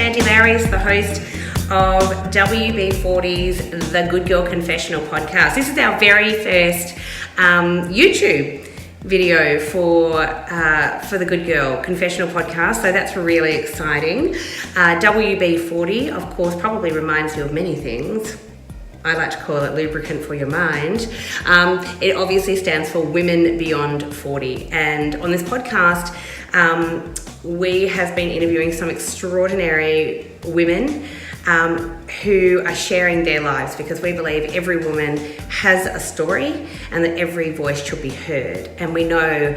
Sandy Lowres, the host of WB40's The Good Girl Confessional podcast. This is our very first YouTube video for the Good Girl Confessional podcast, so that's really exciting. WB40, of course, probably reminds you of many things. I like to call it lubricant for your mind. It obviously stands for Women Beyond 40. And on this podcast, we have been interviewing some extraordinary women who are sharing their lives, because we believe every woman has a story and that every voice should be heard. And we know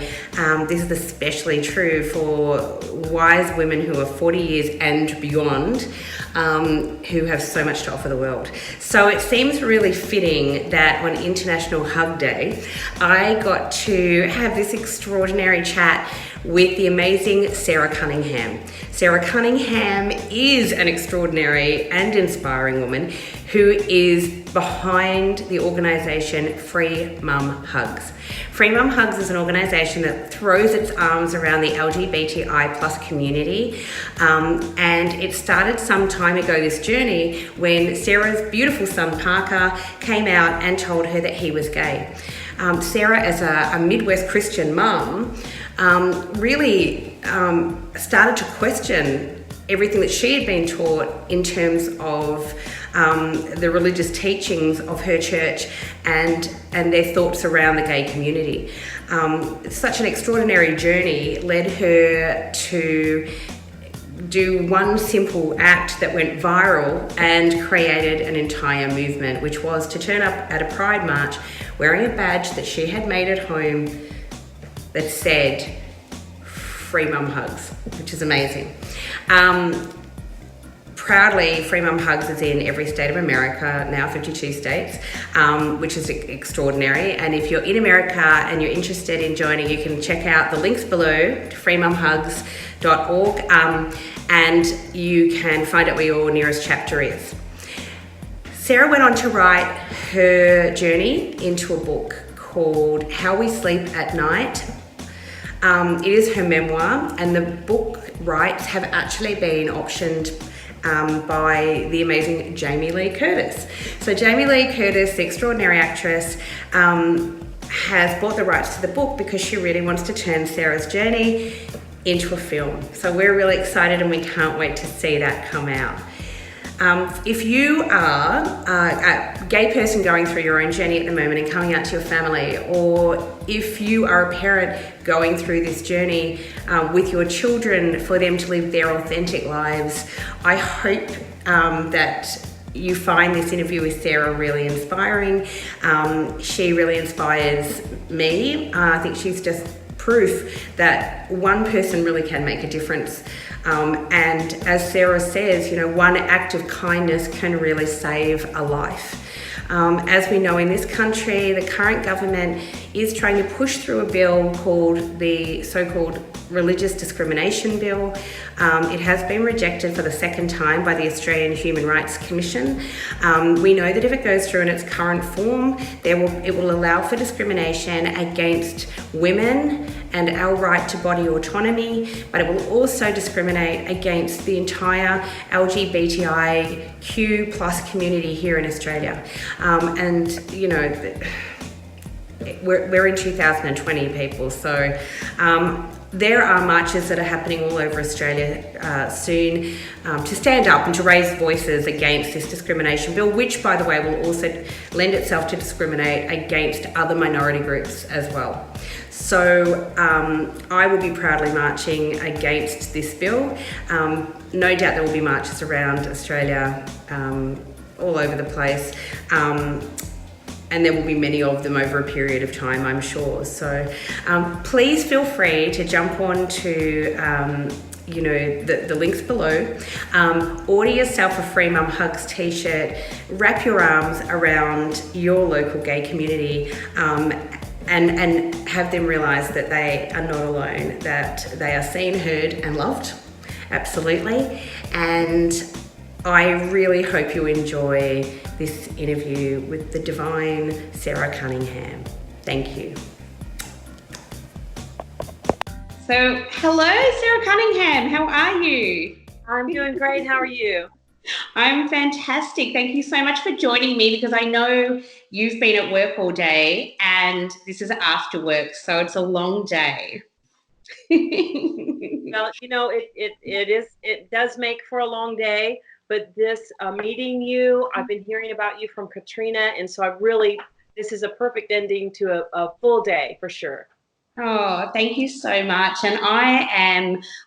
this is especially true for wise women who are 40 years and beyond, who have so much to offer the world. So it seems really fitting that on International Hug Day, I got to have this extraordinary chat with the amazing Sara Cunningham. Sara Cunningham is an extraordinary and inspiring woman who is behind the organisation Free Mum Hugs. Free Mum Hugs is an organisation that throws its arms around the LGBTI plus community, and it started some time ago, this journey, when Sarah's beautiful son Parker came out and told her that he was gay. Sara, as a Midwest Christian mum, really started to question everything that she had been taught in terms of the religious teachings of her church and their thoughts around the gay community. Such an extraordinary journey led her to do one simple act that went viral and created an entire movement, which was to turn up at a Pride March wearing a badge that she had made at home that said Free Mum Hugs, which is amazing. Proudly, Free Mum Hugs is in every state of America, now 52 states, which is extraordinary. And if you're in America and you're interested in joining, you can check out the links below to freemumhugs.org, and you can find out where your nearest chapter is. Sara went on to write her journey into a book called How We Sleep at Night. It is her memoir, and the book rights have actually been optioned by the amazing Jamie Lee Curtis. So Jamie Lee Curtis, the extraordinary actress, has bought the rights to the book because she really wants to turn Sara's journey into a film. So we're really excited and we can't wait to see that come out. If you are a gay person going through your own journey at the moment and coming out to your family, or if you are a parent going through this journey with your children for them to live their authentic lives, I hope that you find this interview with Sara really inspiring. She really inspires me. I think she's just proof that one person really can make a difference. And as Sara says, you know, one act of kindness can really save a life. As we know in this country, the current government is trying to push through a bill called the so-called Religious Discrimination Bill. It has been rejected for the second time by the Australian Human Rights Commission. We know that if it goes through in its current form, it will allow for discrimination against women and our right to body autonomy, but it will also discriminate against the entire LGBTIQ plus community here in Australia. And you know, we're in 2020, people, so there are marches that are happening all over Australia soon to stand up and to raise voices against this discrimination bill, which, by the way, will also lend itself to discriminate against other minority groups as well. So I will be proudly marching against this bill. No doubt there will be marches around Australia all over the place. And there will be many of them over a period of time, I'm sure. So please feel free to jump on to the links below. Order yourself a Free Mum Hugs t-shirt. Wrap your arms around your local gay community and have them realise that they are not alone, that they are seen, heard and loved. Absolutely. And I really hope you enjoy this interview with the divine Sara Cunningham. Thank you. So, hello, Sara Cunningham. How are you? I'm doing great. How are you? I'm fantastic. Thank you so much for joining me because I know you've been at work all day and this is after work, so it's a long day. Well, it does make for a long day, but this meeting you, I've been hearing about you from Katrina, and so this is a perfect ending to a full day for sure. Oh, thank you so much. And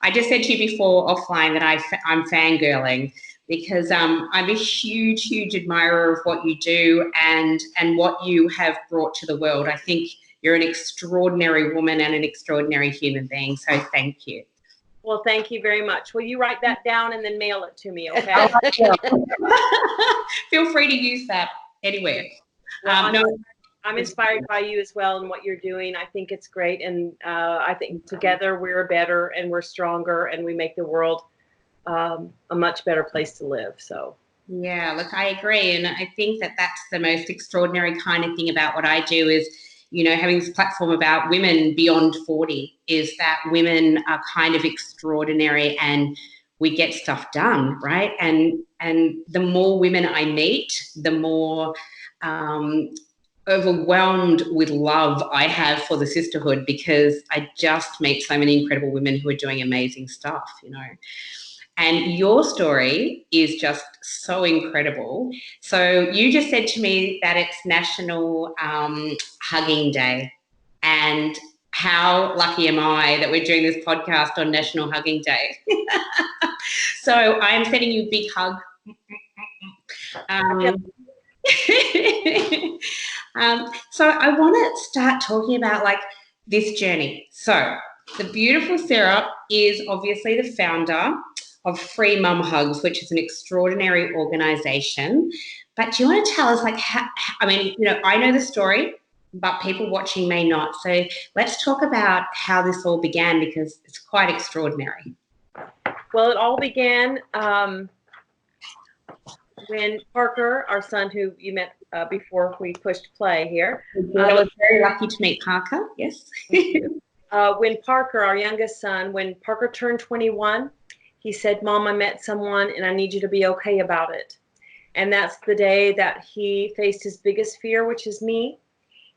I just said to you before offline that I'm fangirling because I'm a huge, huge admirer of what you do and what you have brought to the world. I think you're an extraordinary woman and an extraordinary human being. So thank you. Well, thank you very much. Will you write that down and then mail it to me, okay? Feel free to use that anywhere. Well, No, I'm inspired by you as well and what you're doing. I think it's great, and I think together we're better and we're stronger, and we make the world a much better place to live. So. yeah, look, I agree. And I think that that's the most extraordinary kind of thing about what I do is, having this platform about women beyond 40 is that women are kind of extraordinary and we get stuff done, right? And the more women I meet, the more overwhelmed with love I have for the sisterhood because I just meet so many incredible women who are doing amazing stuff. And your story is just so incredible. So you just said to me that it's National Hugging Day. And how lucky am I that we're doing this podcast on National Hugging Day? So I'm sending you a big hug. So I want to start talking about like this journey. So the beautiful Sara is obviously the founder of Free Mum Hugs, which is an extraordinary organisation. But do you want to tell us, like, I know the story, but people watching may not. So let's talk about how this all began because it's quite extraordinary. Well, it all began when Parker, our son, who you met before we pushed play here. I was very lucky to meet Parker, yes. When Parker, our youngest son, when Parker turned 21, he said, "Mom, I met someone and I need you to be okay about it." And that's the day that he faced his biggest fear, which is me.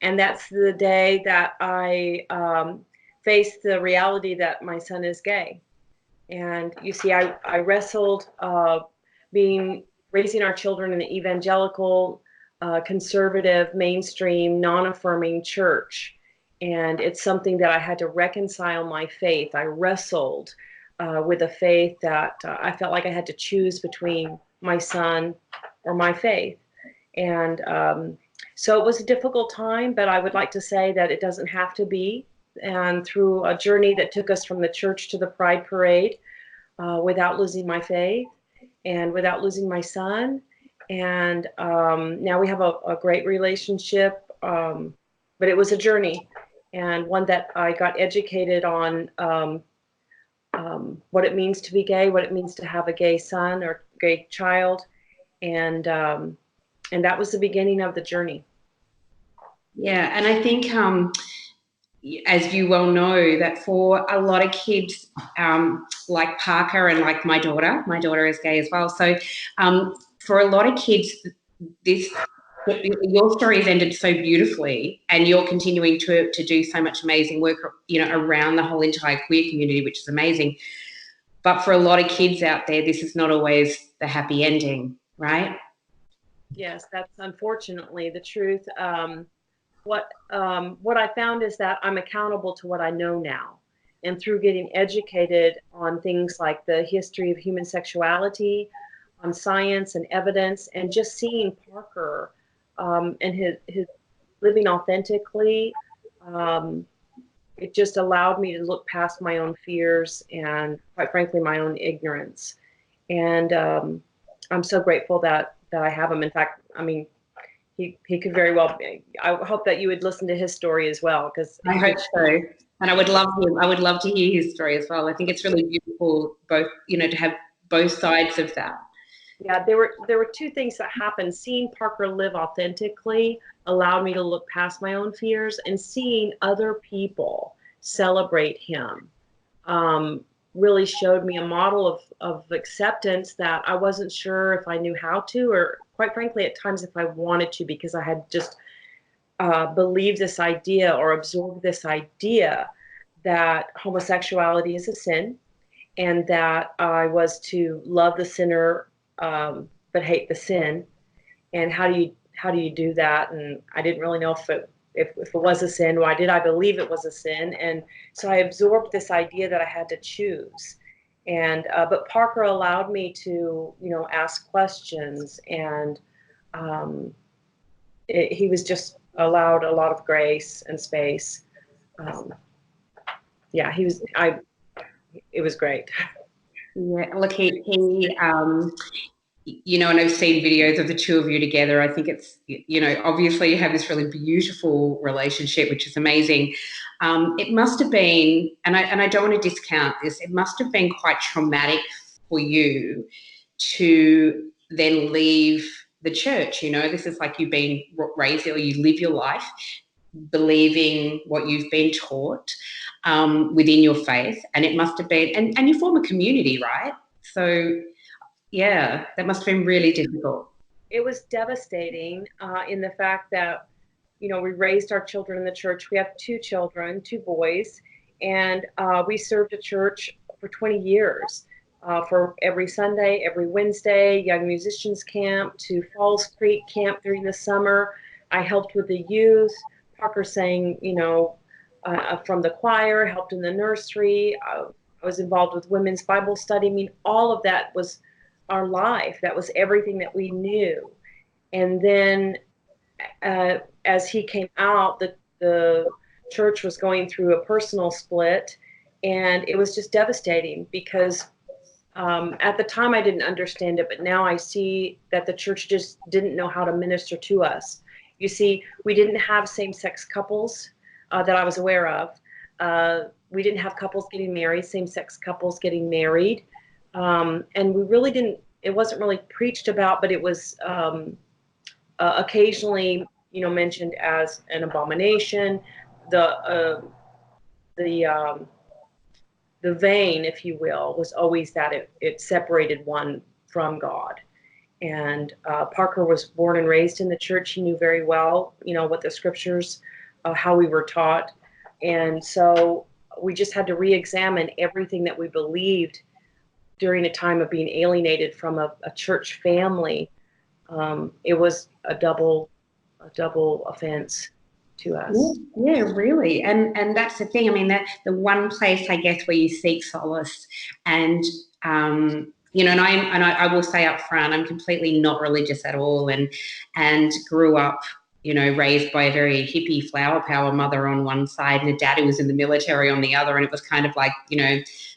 And that's the day that I faced the reality that my son is gay. And you see, I wrestled raising our children in an evangelical, conservative, mainstream, non-affirming church. And it's something that I had to reconcile my faith. I wrestled with a faith that I felt like I had to choose between my son or my faith. And so it was a difficult time, but I would like to say that it doesn't have to be. And through a journey that took us from the church to the Pride Parade, without losing my faith and without losing my son. And now we have a great relationship, but it was a journey and one that I got educated on what it means to be gay, what it means to have a gay son or gay child. And that was the beginning of the journey. Yeah, and I think as you well know, that for a lot of kids like Parker and like my daughter is gay as well. So for a lot of kids, your story has ended so beautifully, and you're continuing to do so much amazing work, around the whole entire queer community, which is amazing. But for a lot of kids out there, this is not always the happy ending, right? Yes, that's unfortunately the truth. What I found is that I'm accountable to what I know now. And through getting educated on things like the history of human sexuality, on science and evidence, and just seeing Parker and his living authentically, it just allowed me to look past my own fears and, quite frankly, my own ignorance. And I'm so grateful that I have him. In fact, I mean, he could very well be. I hope that you would listen to his story as well, because I hope so. And I would love to hear his story as well. I think it's really beautiful, both, to have both sides of that. Yeah, there were two things that happened. Seeing Parker live authentically allowed me to look past my own fears, and seeing other people celebrate him really showed me a model of acceptance that I wasn't sure if I knew how to, or quite frankly, at times if I wanted to, because I had just believed this idea or absorbed this idea that homosexuality is a sin, and that I was to love the sinner, but hate the sin. And how do you do that? And I didn't really know if it was a sin. Why did I believe it was a sin? And so I absorbed this idea that I had to choose. And but Parker allowed me to, ask questions, and um, he was just allowed a lot of grace and space. Um, yeah, he was. It was great. Yeah, look, and I've seen videos of the two of you together. I think it's, obviously you have this really beautiful relationship, which is amazing. It must have been, and I don't want to discount this, it must have been quite traumatic for you to then leave the church. This is like you've been raised, or you live your life believing what you've been taught within your faith. And it must have been, and you form a community, right? So yeah, that must have been really difficult. It was devastating in the fact that, we raised our children in the church. We have two children, two boys, and we served a church for 20 years. For every Sunday, every Wednesday, Young Musicians Camp to Falls Creek Camp during the summer. I helped with the youth. Parker sang, from the choir, helped in the nursery. I was involved with women's Bible study. I mean, all of that was our life. That was everything that we knew. And then as he came out, the church was going through a personal split, and it was just devastating because at the time I didn't understand it, but now I see that the church just didn't know how to minister to us. You see, we didn't have same-sex couples that I was aware of. We didn't have couples getting married, same-sex couples getting married, and we really didn't. It wasn't really preached about, but it was occasionally, mentioned as an abomination. The the vein, if you will, was always that it separated one from God. And Parker was born and raised in the church. He knew very well, what the scriptures, how we were taught. And so we just had to re-examine everything that we believed during a time of being alienated from a church family. It was a double offense to us. Yeah, really. And that's the thing. I mean, that the one place, I guess, where you seek solace. And and I will say up front, I'm completely not religious at all, and grew up, raised by a very hippie flower power mother on one side and a dad who was in the military on the other. And it was kind of like,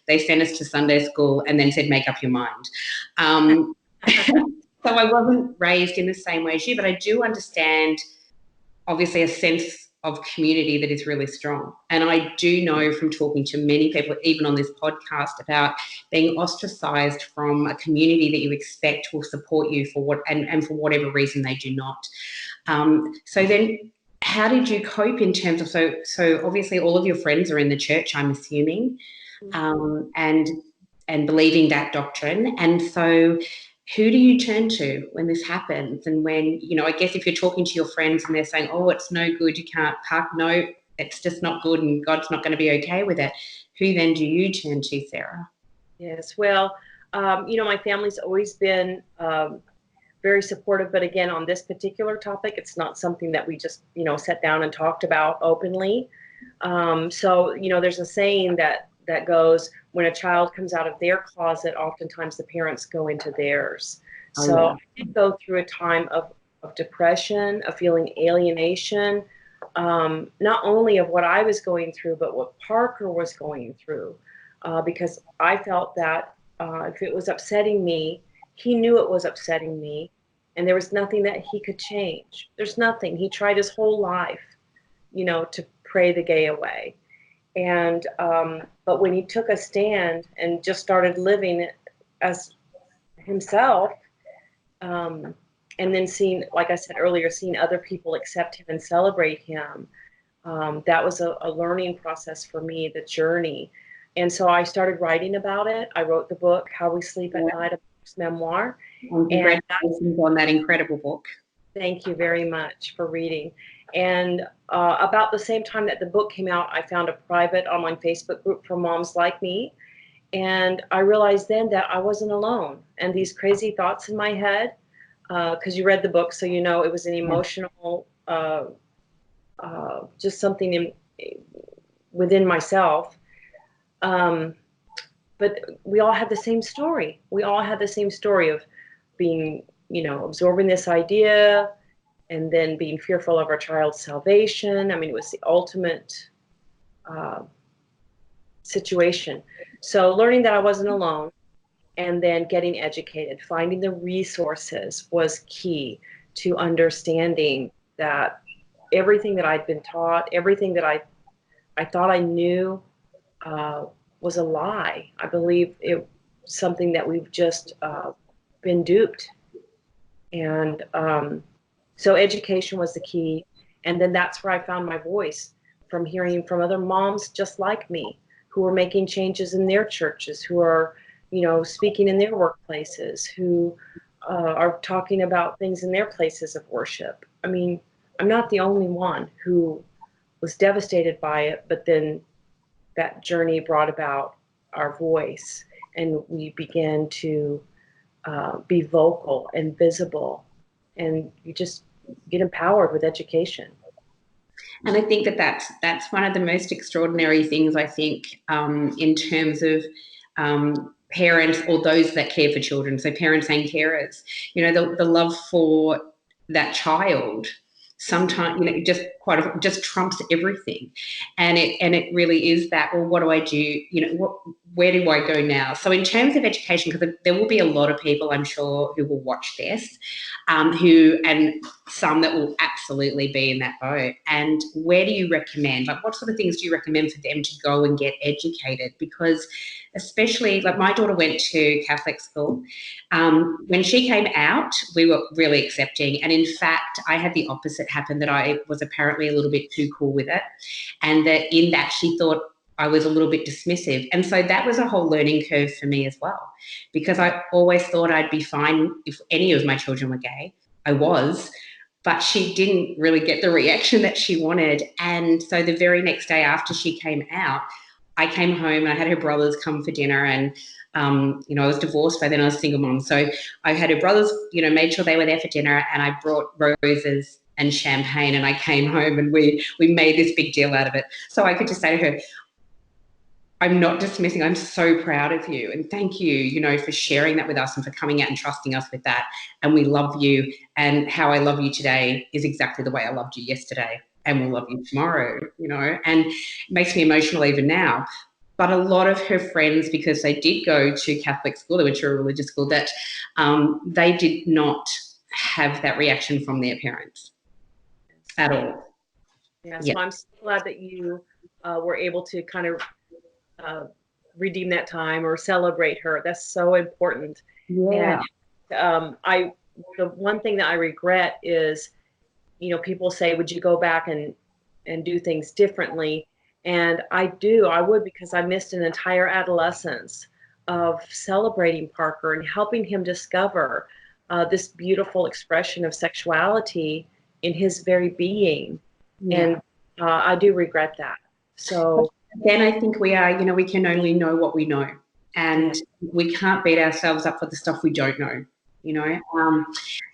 they sent us to Sunday school and then said, make up your mind. So I wasn't raised in the same way as you, but I do understand, obviously, a sense of community that is really strong. And I do know from talking to many people, even on this podcast, about being ostracized from a community that you expect will support you and for whatever reason they do not. So then how did you cope in terms of, so obviously all of your friends are in the church, I'm assuming, and believing that doctrine. And so who do you turn to when this happens? And when, I guess if you're talking to your friends and they're saying, oh, it's no good, you can't park, no, it's just not good and God's not going to be okay with it. Who then do you turn to, Sara? Yes, well, my family's always been very supportive, but again, on this particular topic, it's not something that we just, sat down and talked about openly. So, there's a saying that goes, when a child comes out of their closet, oftentimes the parents go into theirs. So yeah. I did go through a time of depression, of feeling alienation, not only of what I was going through, but what Parker was going through, because I felt that if it was upsetting me, he knew it was upsetting me, and there was nothing that he could change. There's nothing. He tried his whole life, to pray the gay away. And but when he took a stand and just started living as himself, and then seeing, like I said earlier, seeing other people accept him and celebrate him, that was a learning process for me, the journey. And so I started writing about it. I wrote the book, How We Sleep at Night, a memoir. And congratulations on that incredible book. Thank you very much for reading. And about the same time that the book came out, I found a private online Facebook group for moms like me. And I realized then that I wasn't alone. And these crazy thoughts in my head, because you read the book, so you know it was an emotional, just something within myself. But we all had the same story. We all had the same story of being, absorbing this idea and then being fearful of our child's salvation. I mean, it was the ultimate situation. So learning that I wasn't alone and then getting educated, finding the resources was key to understanding that everything that I'd been taught, everything that I thought I knew was a lie. I believe it was something that we've just been duped. And so education was the key. And then that's where I found my voice, from hearing from other moms just like me, who are making changes in their churches, who are, speaking in their workplaces, who are talking about things in their places of worship. I mean, I'm not the only one who was devastated by it, but then that journey brought about our voice, and we began to be vocal and visible, and you just get empowered with education. And I think that's one of the most extraordinary things, I think, in terms of parents or those that care for children, so parents and carers, the love for that child sometimes, just trumps everything. And it really is that, well, what do I do? Where do I go now? So in terms of education, because there will be a lot of people, I'm sure, who will watch this, and some that will absolutely be in that boat. And where do you recommend, like, what sort of things do you recommend for them to go and get educated? Because especially, like, my daughter went to Catholic school. When she came out, we were really accepting. And in fact, I had the opposite happen, that I was apparently a little bit too cool with it. And that in that she thought I was a little bit dismissive. And so that was a whole learning curve for me as well, because I always thought I'd be fine if any of my children were gay. I was, but she didn't really get the reaction that she wanted. And so the very next day after she came out, I came home and I had her brothers come for dinner, and I was divorced by then, I was a single mom. So I had her brothers, made sure they were there for dinner, and I brought roses and champagne, and I came home and we made this big deal out of it. So I could just say to her, I'm not dismissing. I'm so proud of you. And thank you, for sharing that with us and for coming out and trusting us with that. And we love you. And how I love you today is exactly the way I loved you yesterday, and will love you tomorrow, and it makes me emotional even now. But a lot of her friends, because they did go to Catholic school, they went to a religious school, that they did not have that reaction from their parents at all. Yeah, so I'm so glad that you were able to kind of redeem that time or celebrate her. That's so important. Yeah. And the one thing that I regret is, people say, would you go back and do things differently? And I would, because I missed an entire adolescence of celebrating Parker and helping him discover this beautiful expression of sexuality in his very being. Yeah. And I do regret that. So then I think we are, we can only know what we know, and we can't beat ourselves up for the stuff we don't know,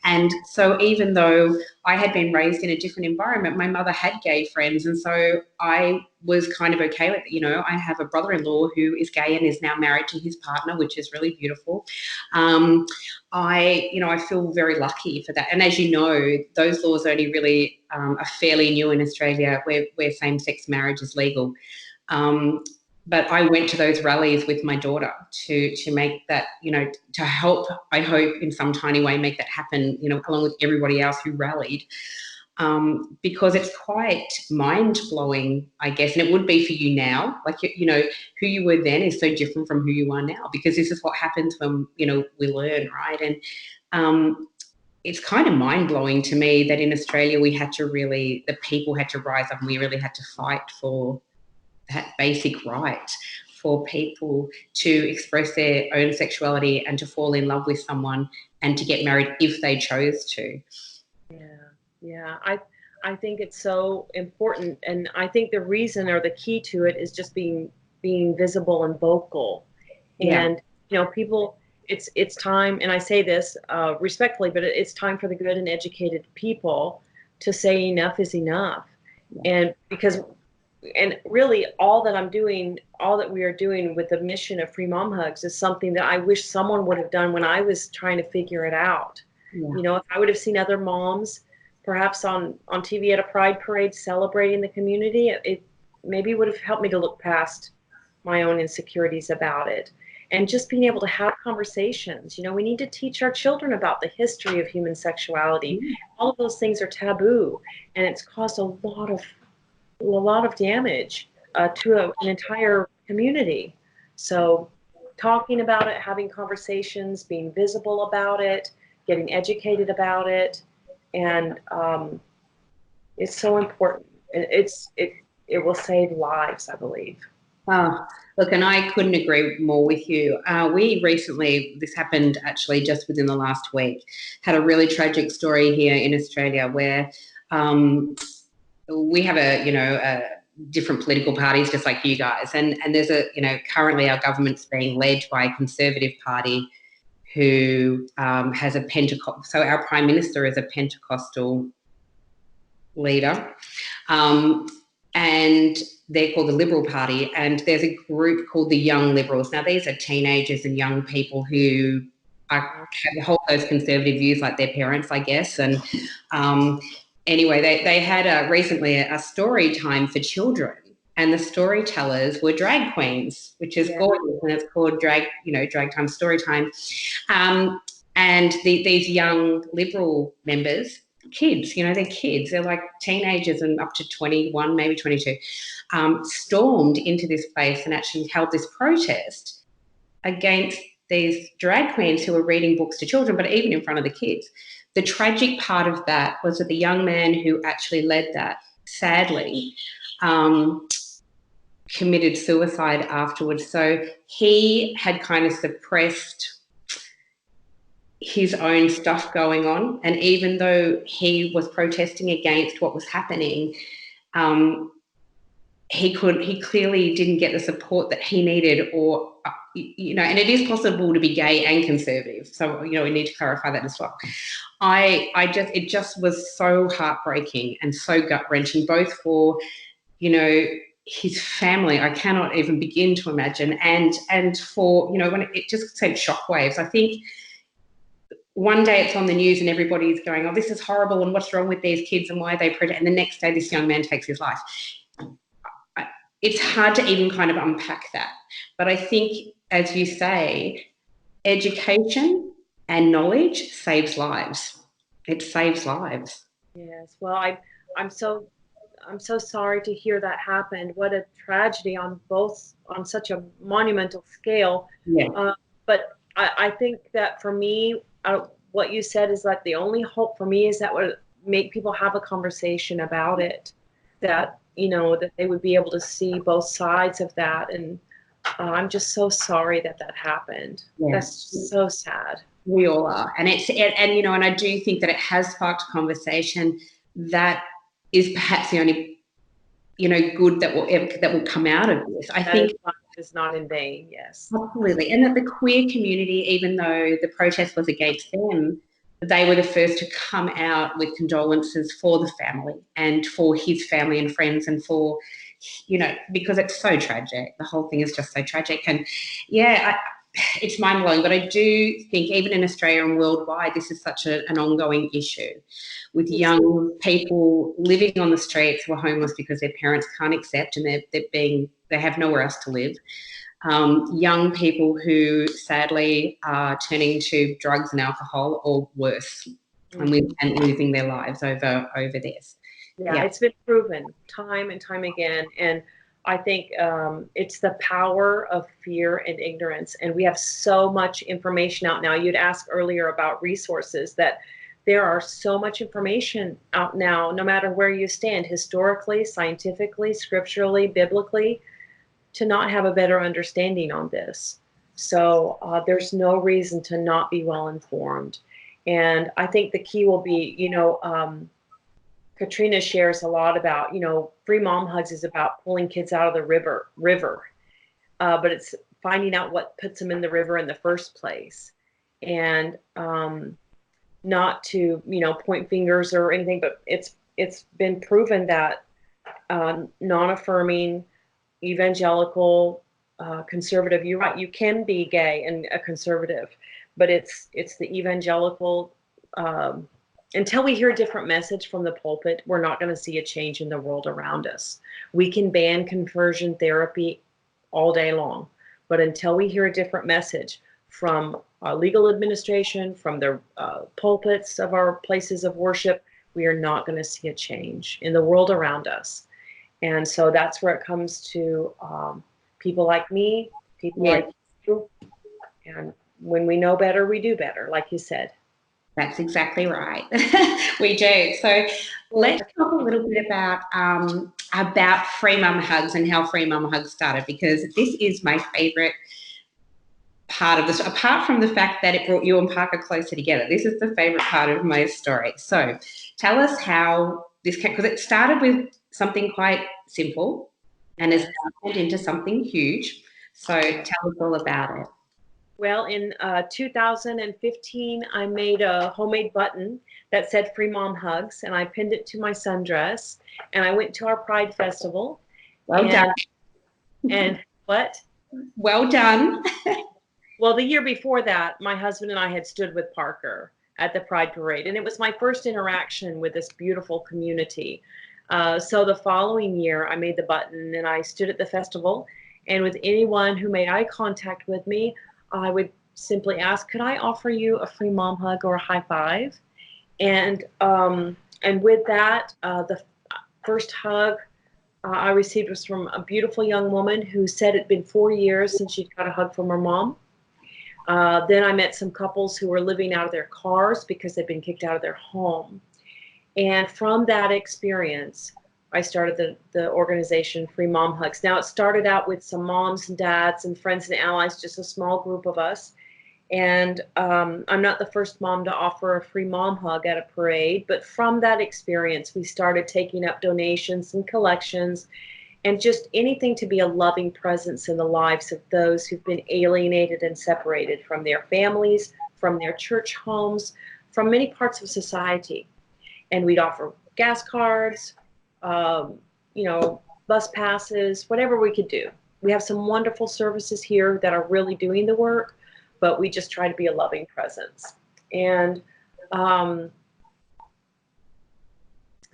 and so even though I had been raised in a different environment, my mother had gay friends, and so I was kind of okay with it. I have a brother-in-law who is gay and is now married to his partner, which is really beautiful. I feel very lucky for that. And as you know, those laws only really are fairly new in Australia, where same-sex marriage is legal. But I went to those rallies with my daughter to make that, to help, I hope, in some tiny way make that happen, along with everybody else who rallied, because it's quite mind-blowing, I guess, and it would be for you now. Like, who you were then is so different from who you are now, because this is what happens when, we learn, right? And it's kind of mind-blowing to me that in Australia the people had to rise up, and we really had to fight for that basic right for people to express their own sexuality and to fall in love with someone and to get married if they chose to. Yeah. I think it's so important, and I think the reason or the key to it is just being visible and vocal. Yeah. And people, it's time, and I say this respectfully, but it's time for the good and educated people to say enough is enough. And really all that we are doing with the mission of Free Mom Hugs is something that I wish someone would have done when I was trying to figure it out. If I would have seen other moms perhaps on TV at a pride parade celebrating the community, it maybe would have helped me to look past my own insecurities about it. And just being able to have conversations. We need to teach our children about the history of human sexuality. All of those things are taboo, and it's caused a lot of damage to an entire community. So talking about it, having conversations, being visible about it, getting educated about it, and it's so important. It will save lives, I believe. Oh, look, and I couldn't agree more with you. We recently, this happened actually just within the last week, had a really tragic story here in Australia where we have a different political parties just like you guys, and there's currently our government's being led by a Conservative party who has a Pentecostal, so our Prime Minister is a Pentecostal leader, and they're called the Liberal Party, and there's a group called the Young Liberals. Now, these are teenagers and young people who hold those conservative views like their parents, I guess. And anyway, they had recently a story time for children, and the storytellers were drag queens, which is gorgeous, and it's called drag time, story time. And these young Liberal members, kids, they're kids, they're like teenagers and up to 21, maybe 22, stormed into this place and actually held this protest against these drag queens who were reading books to children, but even in front of the kids. The tragic part of that was that the young man who actually led that, sadly, committed suicide afterwards. So he had kind of suppressed his own stuff going on, and even though he was protesting against what was happening, he clearly didn't get the support that he needed, or and it is possible to be gay and conservative, so we need to clarify that as well. It just was so heartbreaking and so gut-wrenching, both for his family, I cannot even begin to imagine, and for when it just sent shockwaves. I think one day it's on the news and everybody's going, oh, this is horrible and what's wrong with these kids and why are they protest? And the next day this young man takes his life. It's hard to even kind of unpack that. But I think, as you say, education and knowledge saves lives. It saves lives. Yes. Well, I'm so sorry to hear that happened. What a tragedy on such a monumental scale. Yeah. But I think that for me, what you said is that the only hope for me is that would make people have a conversation about it, that that they would be able to see both sides of that. And I'm just so sorry that happened. Yeah. That's so sad. We all are, and and I do think that it has sparked a conversation that is perhaps the only good that will come out of this. I think is not in vain. Yes, absolutely. And that the queer community, even though the protest was against them, they were the first to come out with condolences for the family and for his family and friends, and for because it's so tragic. The whole thing is just so tragic, and it's mind-blowing. But I do think even in Australia and worldwide, this is such an ongoing issue, with young people living on the streets who are homeless because their parents can't accept, and they have nowhere else to live. Young people who sadly are turning to drugs and alcohol or worse, and losing their lives over this. Yeah, it's been proven time and time again. And I think it's the power of fear and ignorance. And we have so much information out now. You'd asked earlier about resources, that there are so much information out now, no matter where you stand, historically, scientifically, scripturally, biblically. to not have a better understanding on this. So there's no reason to not be well informed. And I think the key will be, Katrina shares a lot about, free mom hugs is about pulling kids out of the river, but it's finding out what puts them in the river in the first place, and not to, point fingers or anything, but it's been proven that non-affirming, evangelical, conservative. You're right. You can be gay and a conservative, but it's the evangelical. Until we hear a different message from the pulpit, we're not going to see a change in the world around us. We can ban conversion therapy all day long, but until we hear a different message from legal administration, from the pulpits of our places of worship, we are not going to see a change in the world around us. And so that's where it comes to people like me, people like you. And when we know better, we do better, like you said. That's exactly right. We do. So let's talk a little bit about Free Mum Hugs and how Free Mum Hugs started, because this is my favourite part of this, apart from the fact that it brought you and Parker closer together. This is the favourite part of my story. So tell us how this came, because it started with something quite simple and has turned into something huge. So tell us all about it. Well, in 2015, I made a homemade button that said Free Mom Hugs, and I pinned it to my sundress, and I went to our Pride Festival. Well done. And what? Well done. Well, the year before that, my husband and I had stood with Parker at the Pride Parade, and it was my first interaction with this beautiful community. So the following year, I made the button, and I stood at the festival, and with anyone who made eye contact with me, I would simply ask, could I offer you a free mom hug or a high five? And with that, the first hug I received was from a beautiful young woman who said it'd been 4 years since she'd got a hug from her mom. Then I met some couples who were living out of their cars because they'd been kicked out of their home. And from that experience, I started the organization Free Mom Hugs. Now, it started out with some moms and dads and friends and allies, just a small group of us. And I'm not the first mom to offer a free mom hug at a parade, but from that experience, we started taking up donations and collections and just anything to be a loving presence in the lives of those who've been alienated and separated from their families, from their church homes, from many parts of society. And we'd offer gas cards, bus passes, whatever we could do. We have some wonderful services here that are really doing the work, but we just try to be a loving presence. And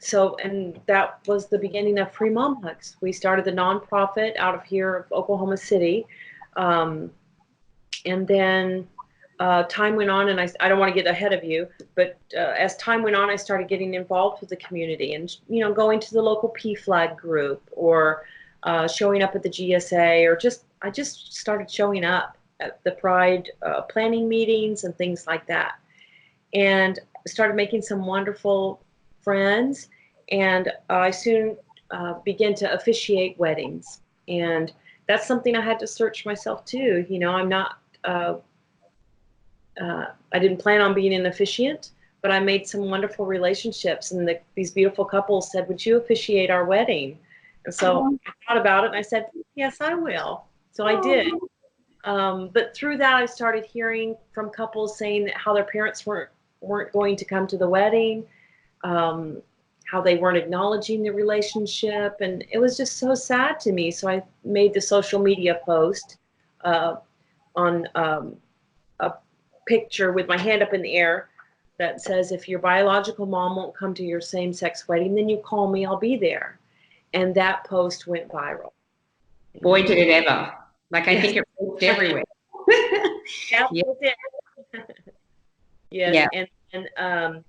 and that was the beginning of Free Mom Hugs. We started the nonprofit out of here of Oklahoma City. And then time went on, and I don't want to get ahead of you, but as time went on, I started getting involved with the community and, going to the local PFLAG group or showing up at the GSA, or I just started showing up at the Pride planning meetings and things like that. And started making some wonderful friends, and I soon began to officiate weddings. And that's something I had to search myself too. I'm not... I didn't plan on being an officiant, but I made some wonderful relationships, and these beautiful couples said, would you officiate our wedding? And so I thought about it, and I said, yes, I will. So I did. But through that, I started hearing from couples saying that how their parents weren't going to come to the wedding, how they weren't acknowledging the relationship, and it was just so sad to me. So I made the social media post on a picture with my hand up in the air that says, if your biological mom won't come to your same-sex wedding, then you call me, I'll be there. And that post went viral. Boy, did it ever. Like, I think it moved everywhere. Yeah. Yes. Yeah. And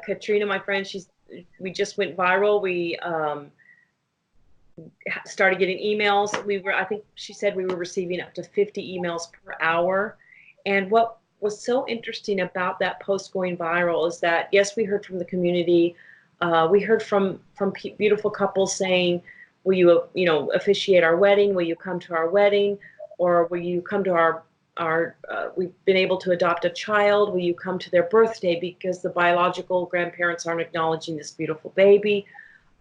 Katrina, my friend, we just went viral. We started getting emails. I think she said we were receiving up to 50 emails per hour. And what was so interesting about that post going viral is that, yes, we heard from the community. We heard from beautiful couples saying, will you, officiate our wedding? Will you come to our wedding? Or will you come to we've been able to adopt a child. Will you come to their birthday because the biological grandparents aren't acknowledging this beautiful baby?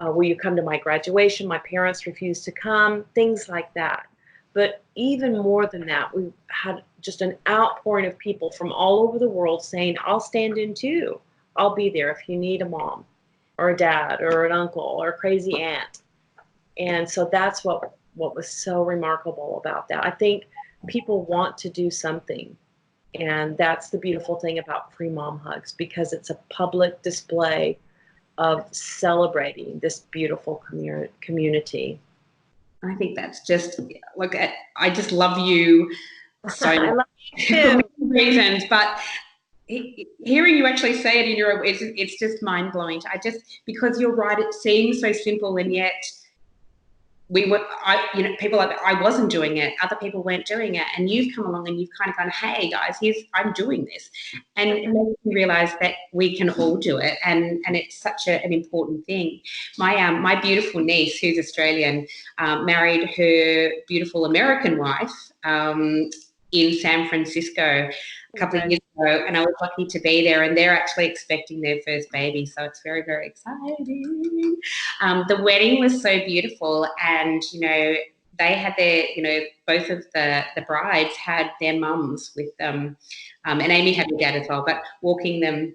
Will you come to my graduation? My parents refused to come. Things like that. But even more than that, we had just an outpouring of people from all over the world saying, I'll stand in too. I'll be there if you need a mom or a dad or an uncle or a crazy aunt. And so that's what was so remarkable about that. I think people want to do something. And that's the beautiful thing about Free Mom Hugs, because it's a public display of celebrating this beautiful community. I think that's just, look, I just love you so much. I love you For too. many reasons, but hearing you actually say it in your, it's just mind blowing. Because you're right, it seems so simple, and yet people like, I wasn't doing it, other people weren't doing it, and you've come along and you've kind of gone, hey guys, I'm doing this, and it makes me realize that we can all do it, and it's such an important thing. My beautiful niece, who's Australian, married her beautiful American wife in San Francisco a couple of years ago, and I was lucky to be there, and they're actually expecting their first baby, so it's very, very exciting. The wedding was so beautiful, and they had their, both of the brides had their mums with them, and Amy had her dad as well, but walking them,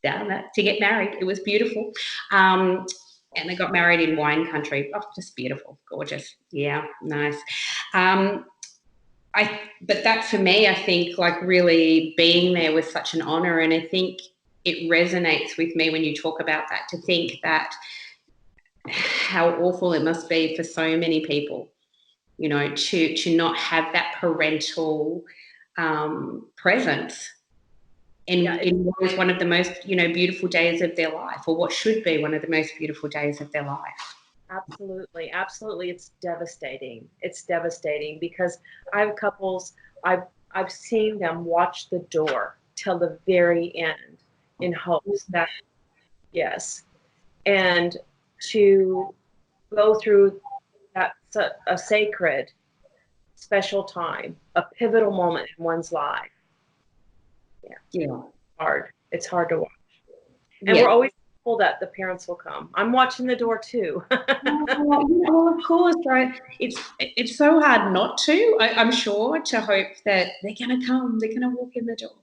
down to get married. It was beautiful. And they got married in wine country. Oh, just beautiful, gorgeous. Yeah, nice. But that for me, I think, like, really being there was such an honor, and I think it resonates with me when you talk about that, to think that how awful it must be for so many people, to not have that parental presence in what is one of the most, beautiful days of their life, or what should be one of the most beautiful days of their life. Absolutely. Absolutely. It's devastating. It's devastating because I have couples, I've seen them watch the door till the very end in hopes that, yes. And to go through that's a sacred, special time, a pivotal moment in one's life. Yeah. Hard. It's hard to watch. And we're always hopeful that the parents will come. I'm watching the door too. Well, of course, right? It's so hard not to. I'm sure, to hope that they're going to come, they're going to walk in the door.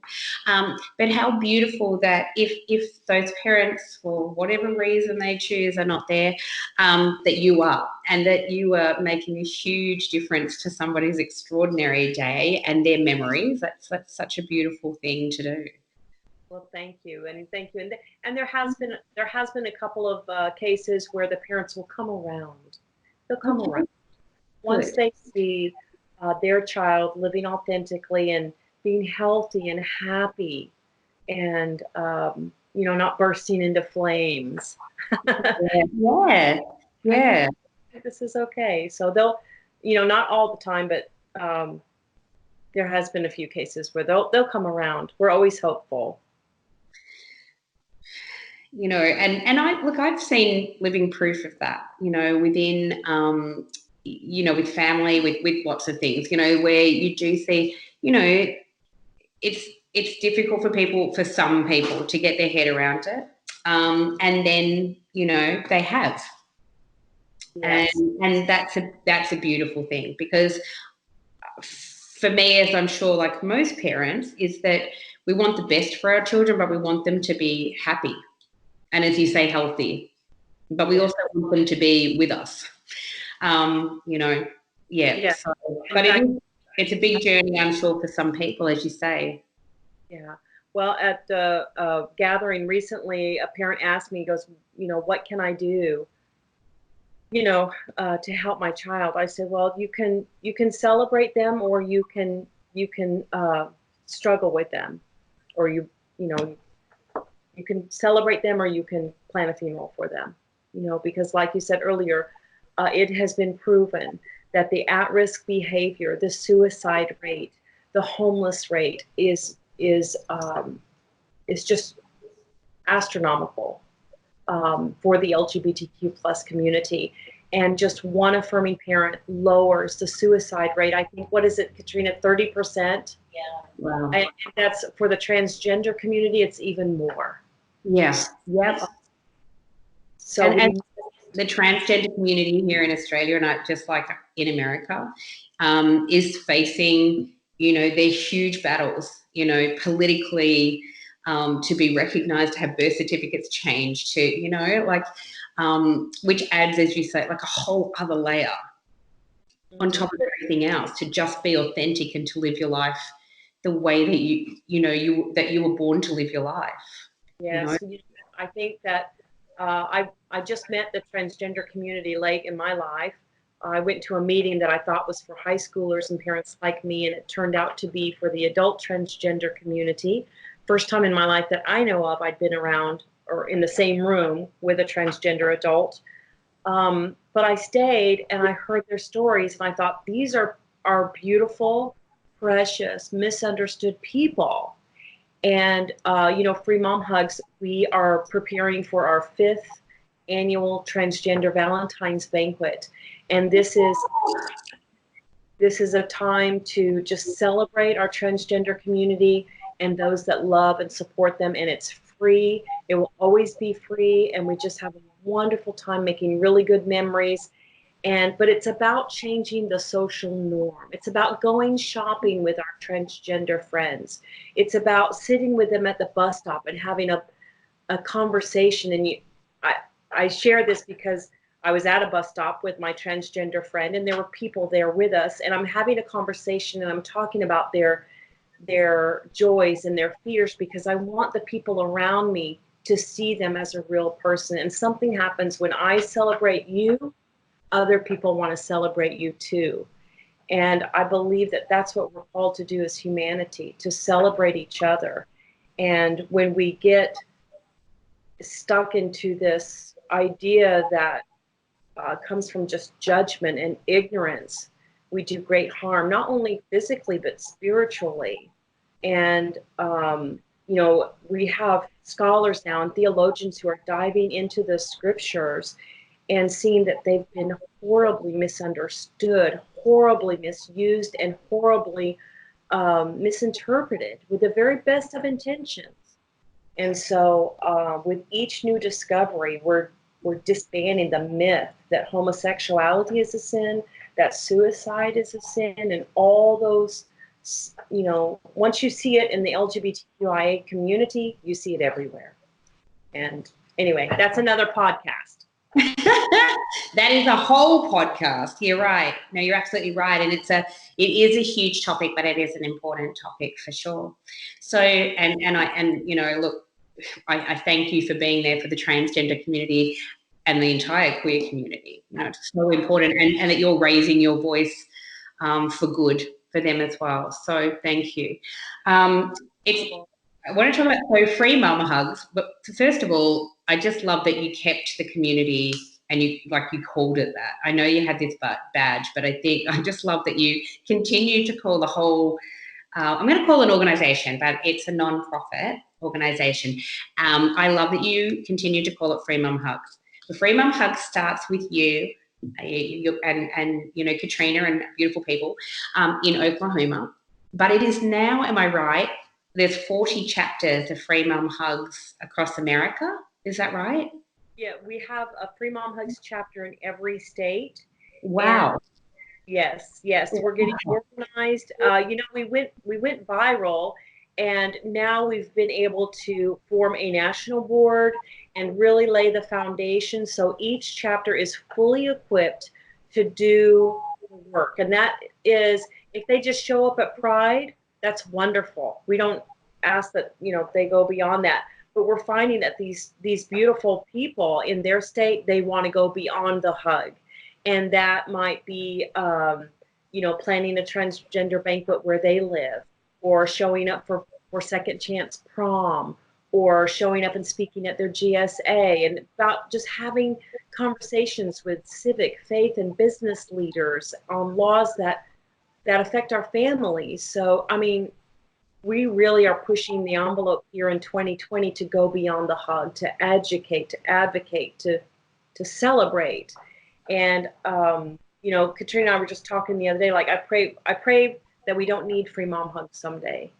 But how beautiful that if those parents, for whatever reason they choose, are not there, that you are, and that you are making a huge difference to somebody's extraordinary day and their memories. That's such a beautiful thing to do. Well, thank you, and there has been a couple of cases where the parents will come around. They'll come around once they see their child living authentically and being healthy and happy, and not bursting into flames. Yeah. This is okay. So they'll, not all the time, but there has been a few cases where they'll come around. We're always hopeful. And I've seen living proof of that, within, with family, with lots of things, where you do see, it's difficult for some people to get their head around it. And then, they have. Yes. And that's a beautiful thing, because for me, as I'm sure like most parents, is that we want the best for our children, but we want them to be happy. And as you say, healthy, but we also want them to be with us, So, but it's a big journey, I'm sure, for some people, as you say. Yeah. Well, at the gathering recently, a parent asked me, he goes, what can I do, to help my child? I said, well, you can celebrate them, or you can struggle with them, or you can celebrate them, or you can plan a funeral for them, because like you said earlier, it has been proven that the at-risk behavior, the suicide rate, the homeless rate is just astronomical for the LGBTQ plus community. and just one affirming parent lowers the suicide rate. I think, what is it, Katrina, 30%? Yeah. Wow. And that's for the transgender community, it's even more. Yes. Yep. So and the transgender community here in Australia, and just like in America, is facing, their huge battles, politically, to be recognised, to have birth certificates changed, to, which adds, as you say, like a whole other layer on top of everything else, to just be authentic and to live your life the way that you were born to live your life. Yes, I think that I just met the transgender community late in my life. I went to a meeting that I thought was for high schoolers and parents like me, and it turned out to be for the adult transgender community. First time in my life that I know of I'd been around or in the same room with a transgender adult. But I stayed and I heard their stories, and I thought, these are beautiful, precious, misunderstood people. And, Free Mom Hugs, we are preparing for our 5th annual Transgender Valentine's Banquet. And this is a time to just celebrate our transgender community and those that love and support them. And it's free. It will always be free. And we just have a wonderful time making really good memories. But it's about changing the social norm. It's about going shopping with our transgender friends. It's about sitting with them at the bus stop and having a conversation. And I share this because I was at a bus stop with my transgender friend, and there were people there with us, and I'm having a conversation and I'm talking about their joys and their fears, because I want the people around me to see them as a real person. And something happens when I celebrate you, other people want to celebrate you too. And I believe that that's what we're called to do as humanity, to celebrate each other. And when we get stuck into this idea that comes from just judgment and ignorance, we do great harm, not only physically, but spiritually. And, we have scholars now and theologians who are diving into the scriptures and seeing that they've been horribly misunderstood, horribly misused, and horribly misinterpreted with the very best of intentions. And so with each new discovery, we're disbanding the myth that homosexuality is a sin, that suicide is a sin, and all those, once you see it in the LGBTQIA community, you see it everywhere. And anyway, that's another podcast. That is a whole podcast. You're right. No, you're absolutely right. And it is a huge topic, but it is an important topic for sure. So, look, I thank you for being there for the transgender community and the entire queer community. It's so important, and that you're raising your voice for good for them as well. So thank you. I want to talk about Free Mum Hugs, but first of all, I just love that you kept the community and you called it that. I know you had this badge, but I just love that you continue to call the whole, I'm going to call it an organisation, but it's a non-profit organisation. I love that you continue to call it Free Mum Hugs. The Free Mum Hug starts with you and Katrina and beautiful people in Oklahoma. But it is now, am I right, there's 40 chapters of Free Mum Hugs across America. Is that right? Yeah, we have a Free Mom Hugs chapter in every state. Wow. And yes, we're getting organized. We went viral, and now we've been able to form a national board and really lay the foundation. So each chapter is fully equipped to do work. And that is, if they just show up at Pride, that's wonderful. We don't ask that, they go beyond that. But we're finding that these beautiful people in their state, they want to go beyond the hug. And that might be, planning a transgender banquet where they live, or showing up for Second Chance Prom, or showing up and speaking at their GSA, and about just having conversations with civic, faith, and business leaders on laws that affect our families. So, we really are pushing the envelope here in 2020 to go beyond the hug, to educate, to advocate, to celebrate. And Katrina and I were just talking the other day. Like, I pray that we don't need free mom hugs someday.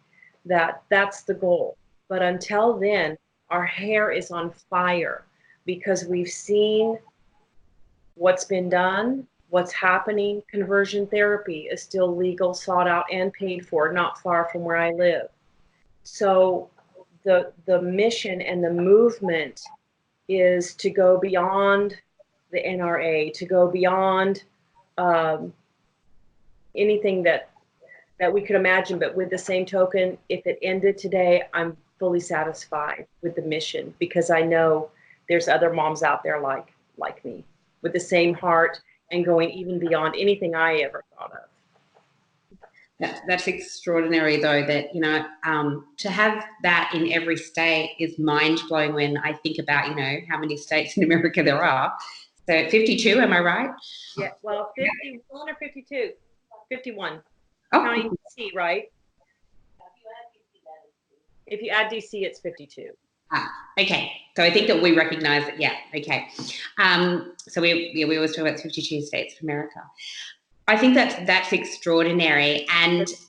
That's the goal. But until then, our hair is on fire because we've seen what's been done, what's happening. Conversion therapy is still legal, sought out, and paid for, not far from where I live. So the mission and the movement is to go beyond the NRA, to go beyond anything that we could imagine. But with the same token, if it ended today, I'm fully satisfied with the mission, because I know there's other moms out there like me with the same heart and going even beyond anything I ever thought of. That's extraordinary, though, that, to have that in every state is mind-blowing when I think about, how many states in America there are. So 52, am I right? Yeah, well, 51 or 52? 51. Oh. Counting DC, right? If you add DC, it's 52. Okay, so I think that we recognise that. Yeah, okay. So we always talk about 52 states of America. I think that's extraordinary, and so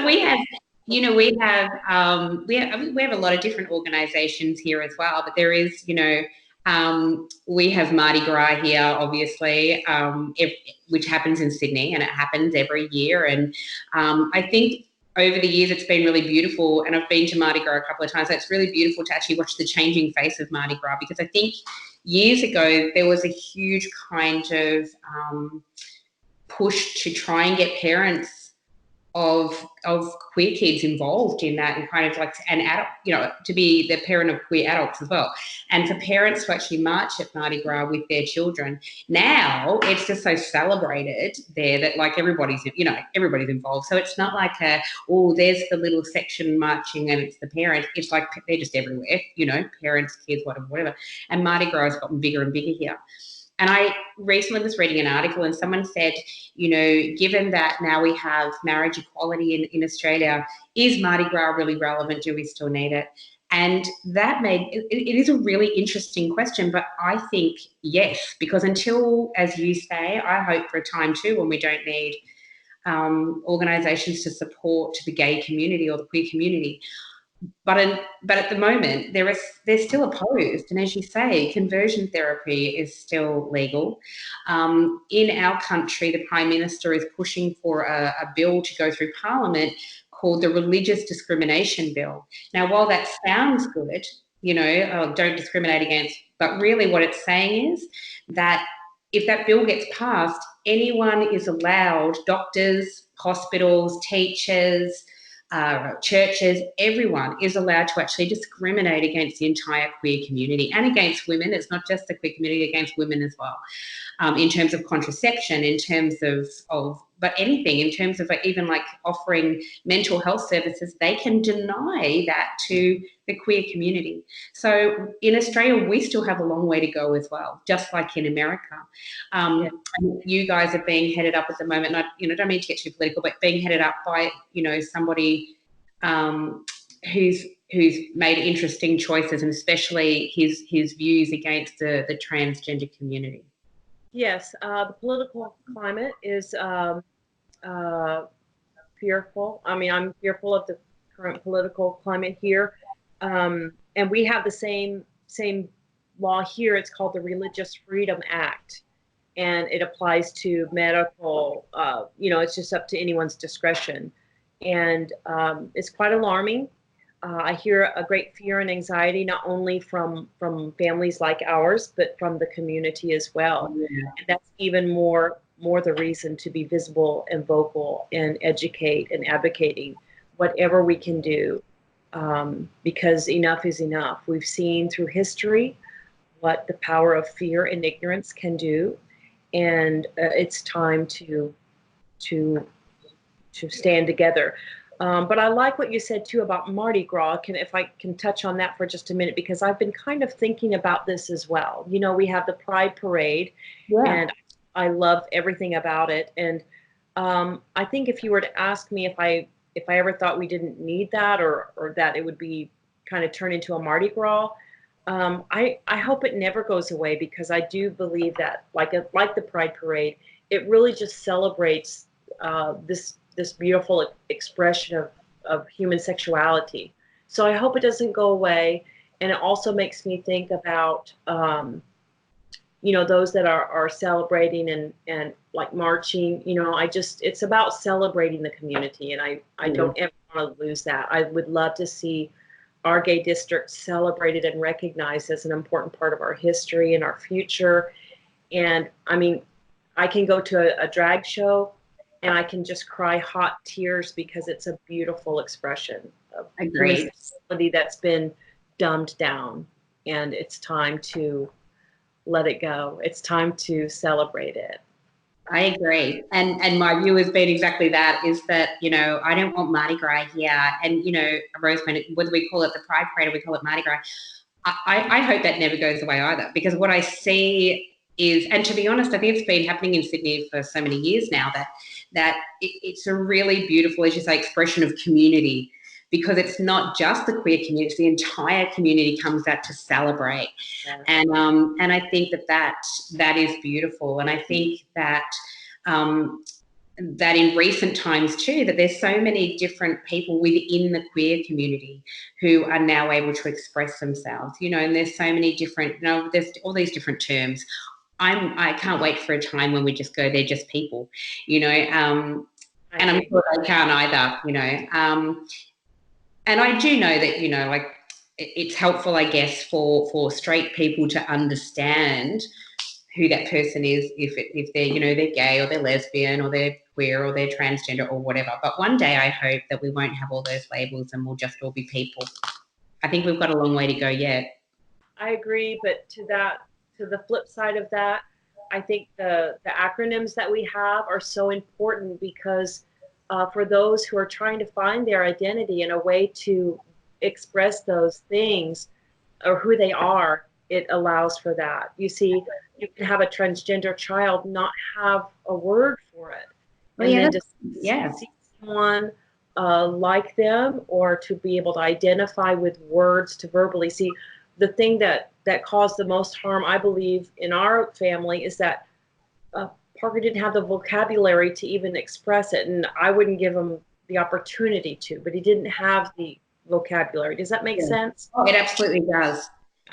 we have a lot of different organisations here as well. But there is, we have Mardi Gras here, obviously, which happens in Sydney, and it happens every year. And I think over the years it's been really beautiful, and I've been to Mardi Gras a couple of times. So it's really beautiful to actually watch the changing face of Mardi Gras, because I think years ago there was a huge kind of push to try and get parents of queer kids involved in that, and kind of like an adult, to be the parent of queer adults as well, and for parents to actually march at Mardi Gras with their children. Now it's just so celebrated there that like everybody's involved. So it's not like there's the little section marching and it's the parents. It's like they're just everywhere, parents, kids, whatever. And Mardi Gras has gotten bigger and bigger here. And I recently was reading an article, and someone said, given that now we have marriage equality in Australia, is Mardi Gras really relevant? Do we still need it? And that it is a really interesting question, but I think yes, because until, as you say, I hope for a time too when we don't need organisations to support the gay community or the queer community. But at the moment, they're still opposed. And as you say, conversion therapy is still legal. In our country, the Prime Minister is pushing for a bill to go through Parliament called the Religious Discrimination Bill. Now, while that sounds good, don't discriminate against, but really what it's saying is that if that bill gets passed, anyone is allowed, doctors, hospitals, teachers, churches, everyone is allowed to actually discriminate against the entire queer community and against women. It's not just the queer community, against women as well, in terms of contraception, in terms of but anything, in terms of even like offering mental health services, they can deny that to the queer community. So in Australia, we still have a long way to go as well, just like in America. You guys are being headed up at the moment, and I don't mean to get too political, but being headed up by, somebody who's made interesting choices, and especially his views against the transgender community. Yes, the political climate is fearful. I mean, I'm fearful of the current political climate here, and we have the same law here. It's called the Religious Freedom Act, and it applies to medical. It's just up to anyone's discretion, and it's quite alarming. I hear a great fear and anxiety, not only from families like ours, but from the community as well. Yeah. And that's even more the reason to be visible and vocal and educate and advocating whatever we can do, because enough is enough. We've seen through history what the power of fear and ignorance can do, and it's time to stand together. But I like what you said too about Mardi Gras. If I can touch on that for just a minute, because I've been kind of thinking about this as well. We have the Pride Parade, and I love everything about it. And I think if you were to ask me if I ever thought we didn't need that, or that it would be kind of turn into a Mardi Gras, I hope it never goes away, because I do believe that, like the Pride Parade, it really just celebrates this beautiful expression of human sexuality. So I hope it doesn't go away, and it also makes me think about those that are celebrating and like marching. It's about celebrating the community, and I don't ever want to lose that. I would love to see our gay district celebrated and recognized as an important part of our history and our future. And I mean, I can go to a drag show and I can just cry hot tears, because it's a beautiful expression of human sexuality that's been dumbed down, and it's time to let it go. It's time to celebrate it. I agree. And my view has been exactly that, is that, I don't want Mardi Gras here. And, Rosemary, whether we call it the Pride Parade or we call it Mardi Gras, I hope that never goes away either, because what I see is, and to be honest, I think it's been happening in Sydney for so many years now, that it's a really beautiful, as you say, expression of community, because it's not just the queer community, it's the entire community comes out to celebrate. Yeah. And I think that is beautiful. And I think that that in recent times too, that there's so many different people within the queer community who are now able to express themselves, and there's so many different, there's all these different terms. I can't wait for a time when we just go, they're just people, and I'm sure they can't either, and I do know that, like, it's helpful, I guess, for straight people to understand who that person is, if they're, they're gay or they're lesbian or they're queer or they're transgender or whatever. But one day I hope that we won't have all those labels and we'll just all be people. I think we've got a long way to go yet. I agree, but to the flip side of that, I think the acronyms that we have are so important, because for those who are trying to find their identity and a way to express those things or who they are, it allows for that. You see, you can have a transgender child not have a word for it, and then to see someone like them, or to be able to identify with words, to verbally see. The thing that caused the most harm, I believe, in our family is that Parker didn't have the vocabulary to even express it, and I wouldn't give him the opportunity to, but he didn't have the vocabulary. Does that make sense? Oh, it absolutely does.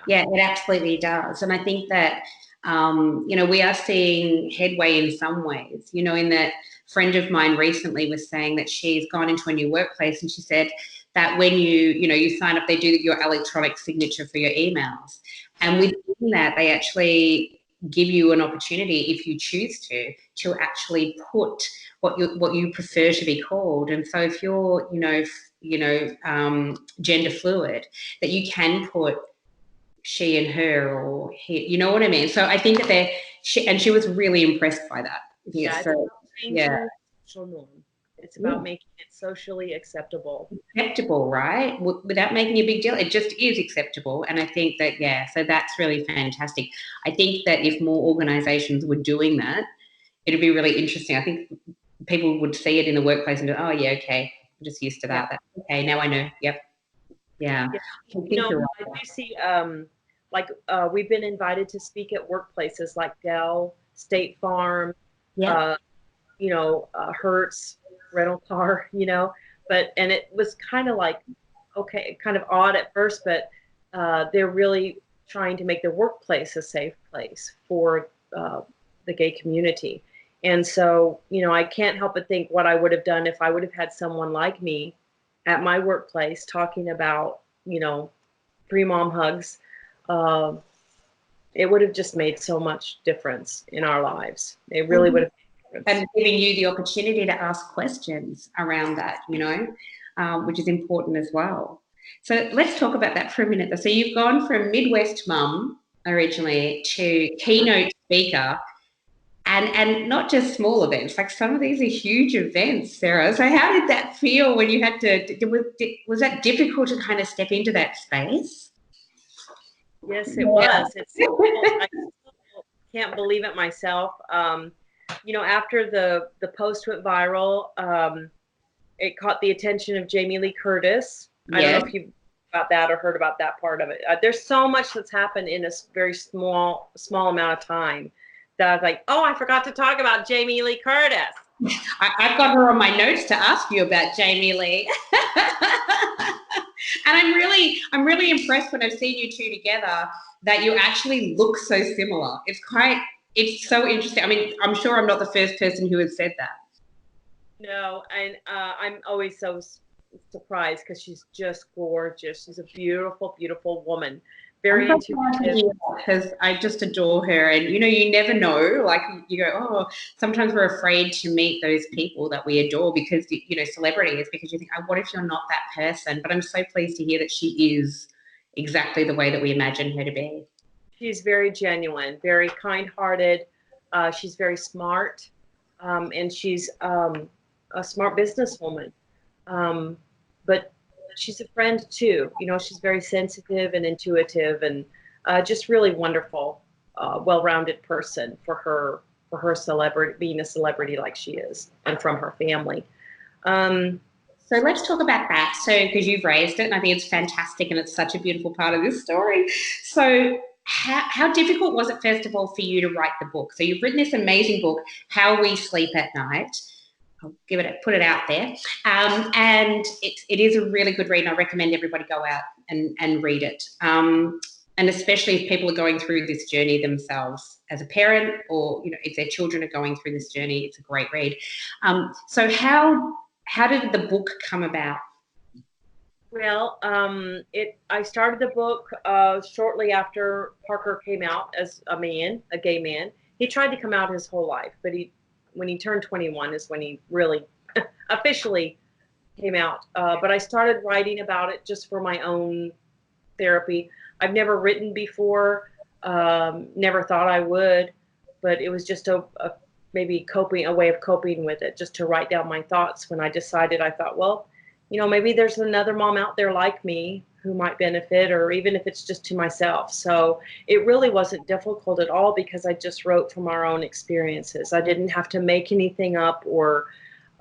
Yeah, it absolutely does. And I think that, we are seeing headway in some ways, in that friend of mine recently was saying that she's gone into a new workplace, and she said that when you sign up, they do your electronic signature for your emails. And within that, they actually give you an opportunity, if you choose to actually put what you prefer to be called. And so if you're, gender fluid, that you can put she and her, or he, you know what I mean? So I think that she was really impressed by that. Yeah, it's about changing social norm. It's about making it socially acceptable. Acceptable, right? Without making a big deal. It just is acceptable. And I think that, so that's really fantastic. I think that if more organisations were doing that, it'd be really interesting. I think people would see it in the workplace and go, oh, yeah, okay, I'm just used to that. That's okay, now I know. Yep. Yeah. I do see, we've been invited to speak at workplaces like Dell, State Farm, Hertz, rental car, and it was kind of like, okay, kind of odd at first, but they're really trying to make the workplace a safe place for the gay community. And so, I can't help but think what I would have done if I would have had someone like me at my workplace talking about, free mom hugs. It would have just made so much difference in our lives. It really would have. And giving you the opportunity to ask questions around that, which is important as well. So let's talk about that for a minute. So you've gone from Midwest mum originally to keynote speaker, and not just small events. Like, some of these are huge events, Sarah. So how did that feel when you had to? Was that difficult to kind of step into that space? Yes, it was. I can't believe it myself. After the post went viral, it caught the attention of Jamie Lee Curtis. I don't know if you've about that or heard about that part of it. There's so much that's happened in a very small amount of time that I was like, oh, I forgot to talk about Jamie Lee Curtis. I've got her on my notes to ask you about Jamie Lee. And I'm really impressed when I've seen you two together that you actually look so similar. It's so interesting. I mean, I'm sure I'm not the first person who has said that. No, and I'm always so surprised because she's just gorgeous. She's a beautiful, beautiful woman. Very intuitive. Because I just adore her, and you never know. Like you go, oh, sometimes we're afraid to meet those people that we adore because celebrities, because you think, oh, what if you're not that person? But I'm so pleased to hear that she is exactly the way that we imagine her to be. She's very genuine, very kind-hearted. She's very smart, and she's a smart businesswoman. But she's a friend too. She's very sensitive and intuitive, and just really wonderful, well-rounded person for her celebrity, being a celebrity like she is, and from her family. So let's talk about that. So, because you've raised it, and I think it's fantastic, and it's such a beautiful part of this story. So, how difficult was it, first of all, for you to write the book? So, you've written this amazing book, How We Sleep at Night. I'll put it out there. And it is a really good read, and I recommend everybody go out and read it. And especially if people are going through this journey themselves as a parent, or if their children are going through this journey, it's a great read. So how did the book come about? Well, I started the book shortly after Parker came out as a gay man. He tried to come out his whole life, but when he turned 21 is when he really officially came out. But I started writing about it just for my own therapy. I've never written before, never thought I would, but it was just a way of coping with it, just to write down my thoughts. When I decided, I thought, well, maybe there's another mom out there like me who might benefit, or even if it's just to myself. So it really wasn't difficult at all, because I just wrote from our own experiences. I didn't have to make anything up, or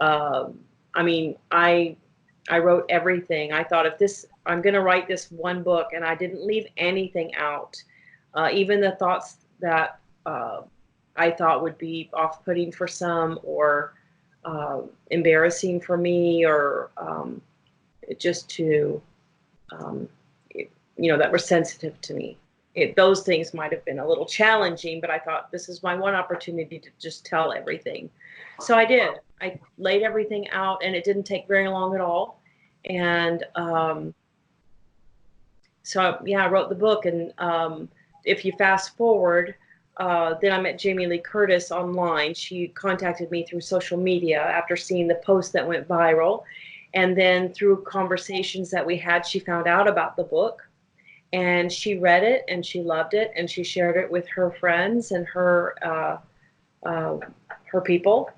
I wrote everything. I thought, I'm going to write this one book, and I didn't leave anything out, even the thoughts that I thought would be off-putting for some, or embarrassing for me, or just to that were sensitive to me. Those things might have been a little challenging, but I thought, this is my one opportunity to just tell everything. So I did. I laid everything out, and it didn't take very long at all. And so I wrote the book. And if you fast forward, then I met Jamie Lee Curtis online. She contacted me through social media after seeing the post that went viral. And then through conversations that we had, she found out about the book, and she read it, and she loved it, and she shared it with her friends and her people.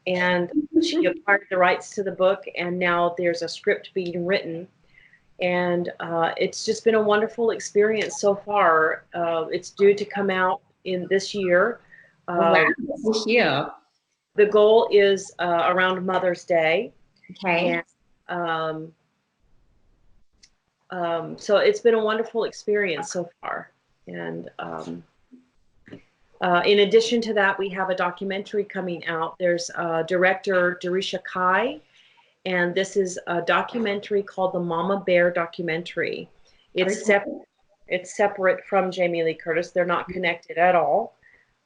And she acquired the rights to the book, and now there's a script being written. And it's just been a wonderful experience so far. It's due to come out in this year. This year. The goal is around Mother's Day. Okay. And so it's been a wonderful experience so far. And in addition to that, we have a documentary coming out. There's director Darisha Kai, and this is a documentary called the Mama Bear documentary. It's separate from Jamie Lee Curtis. They're not connected at all.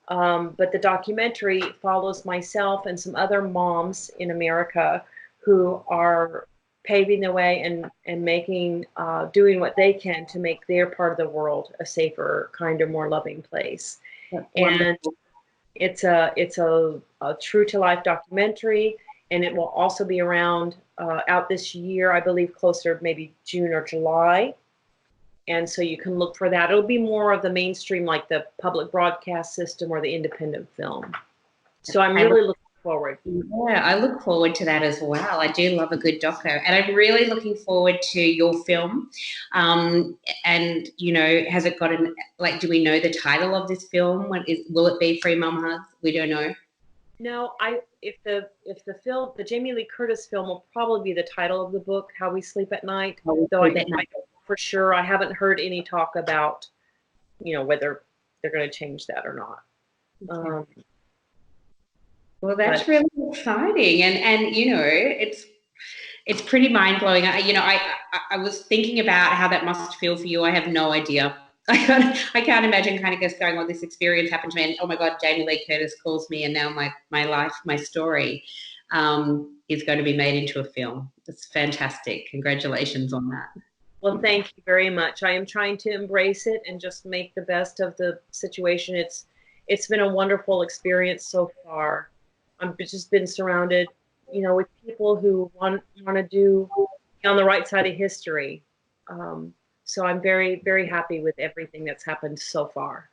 But the documentary follows myself and some other moms in America who are paving the way and making, doing what they can to make their part of the world a safer, kinder, more loving place. And it's a true to life documentary, and it will also be out this year, I believe, closer maybe June or July. And so you can look for that. It'll be more of the mainstream, like the public broadcast system or the independent film. So I'm really looking forward. Yeah, I look forward to that as well. I do love a good doco, and I'm really looking forward to your film. And has it got do we know the title of this film? Will it be Free Mum Hugs? We don't know. No, if the Jamie Lee Curtis film will probably be the title of the book, How We Sleep at Night. for sure. I haven't heard any talk about, whether they're going to change that or not. Well, that's really exciting, and it's pretty mind blowing. I was thinking about how that must feel for you. I have no idea. I can't imagine kind of just going, "Oh, this experience happened to me," and oh my God, Jamie Lee Curtis calls me, and now my life, my story, is going to be made into a film. It's fantastic. Congratulations on that. Well, thank you very much. I am trying to embrace it and just make the best of the situation. It's been a wonderful experience so far. I've just been surrounded, with people who want to be on the right side of history. So I'm very, very happy with everything that's happened so far.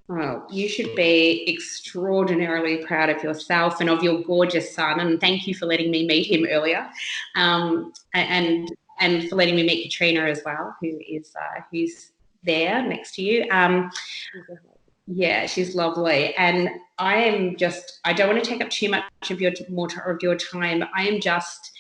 Oh, you should be extraordinarily proud of yourself and of your gorgeous son. And thank you for letting me meet him earlier, and for letting me meet Katrina as well, who's there next to you. Yeah, she's lovely. And I don't want to take up too much of your time. I am just